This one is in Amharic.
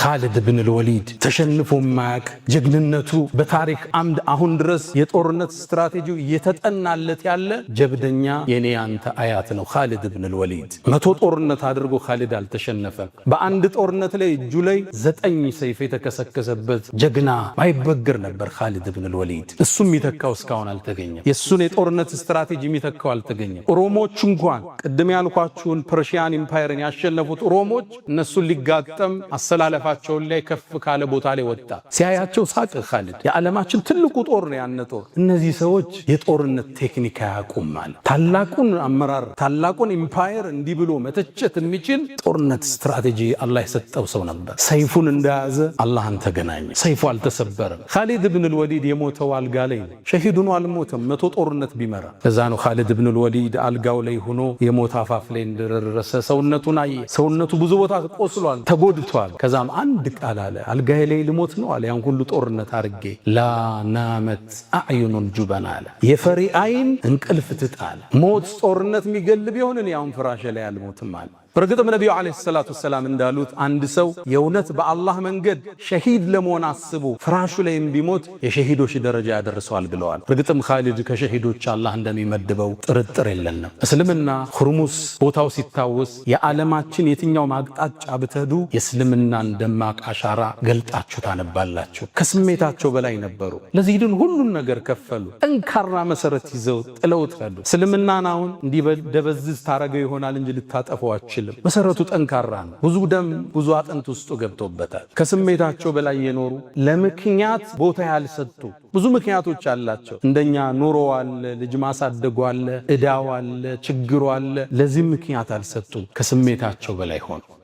ኻሊድ ብን አልወሊድ ተሸንፎ ማያቅ ጀግንነቱ በታሪክ አምድ አሁን ድረስ የጦርነት ስትራቴጂው እየተጠናለት ያለ ጀብደኛ የኔ አንተ አያት ነው። ኻሊድ ብን አልወሊድ 100 ጦርነት አድርጎ ኻሊድ አልተሸነፈም። በአንድ ጦርነት ላይ እጁ ላይ 9 ሰይፍ የተከሰከሰበት ጀግና ማይበገር ነበር ኻሊድ ብን አልወሊድ። እሱም የሚተካው እስካሁን አልተገኘም። የሱን የጦርነት ስትራቴጂ የሚተካው አልተገኘም። ሮሞች እንኳን ቅድም ያልኳችሁን ፐርሺያን ኢምፓየርን ያሸነፉት ሮሞች እነሱን ሊጋጠም አሰላለፋቸውን ላይ ከፍ ካለ ቦታ ላይ ወጣ። ሲያያቸው ሳቅ ኻሊድ የዓለማችን ትልቁ ጦር ነው ያነጦ። እነዚህ ሰዎች የጦርነት ቴክኒክ አያውቁም ማለት ታላቁን አመራር ታላቁን ኢምፓየር እንዲህ ብሎ መተቸት የሚችል ጦርነት ስትራቴጂ አላህ የሰጠው ሰው ነበር። ሰይፉን እንደያዘ አላህን ተገናኘ። ሰይፉ አልተሰበረም። ኻሊድ ብን አልወሊድ የሞተው አልጋ ላይ ነው። ሸሂድ ሆኖ አልሞተም። 100 ጦርነት ቢመራ ለዛ ነው ኻሊድ ብን አልወሊድ አልጋው ላይ ሆኖ የሞት አፋፍ ላይ እንደደረሰ ሰውነቱን አየ። ሰውነቱ ብዙ ቦታ ቆስሏል፣ ተጎድቷል። ከዛም አንድ ቃል አለ፣ አልጋዬ ላይ ልሞት ነው አለ። ያን ሁሉ ጦርነት አርጌ ላ ናመት አዕዩኑል ጁበን አለ። የፈሪ አይን እንቅልፍ ትጣለ። ሞት ጦርነት የሚገል ቢሆን እኔ አሁን ፍራሽ ላይ አልሞትም አለ። በርግጥም ነቢዩ ዓለይሂ ሰላቱ ወሰላም እንዳሉት አንድ ሰው የእውነት በአላህ መንገድ ሸሂድ ለመሆን አስቦ ፍራሹ ላይም ቢሞት የሸሂዶች ደረጃ ያደርሰዋል ብለዋል። በርግጥም ኻሊድ ከሸሂዶች አላህ እንደሚመድበው ጥርጥር የለንም። እስልምና ሁርሙስ ቦታው ሲታወስ የዓለማችን የትኛው አቅጣጫ ብትሄዱ የእስልምናን ደማቅ አሻራ ገልጣችሁ ታነባላችሁ። ከስሜታቸው በላይ ነበሩ። ለዚህ ግን ሁሉን ነገር ከፈሉ። ጠንካራ መሰረት ይዘው ጥለውት ሄዱ። እስልምናን አሁን እንዲደበዝዝ ታረገው ይሆናል እንጂ ልታጠፈው አትችልም። መሰረቱ ጠንካራ ነው። ብዙ ደም ብዙ አጥንት ውስጡ ገብቶበታል። ከስሜታቸው በላይ የኖሩ ለምክንያት ቦታ ያልሰጡ ብዙ ምክንያቶች አላቸው። እንደኛ ኑሮ አለ፣ ልጅ ማሳደጉ አለ፣ እዳው አለ፣ ችግሩ አለ። ለዚህ ምክንያት አልሰጡም። ከስሜታቸው በላይ ሆኑ።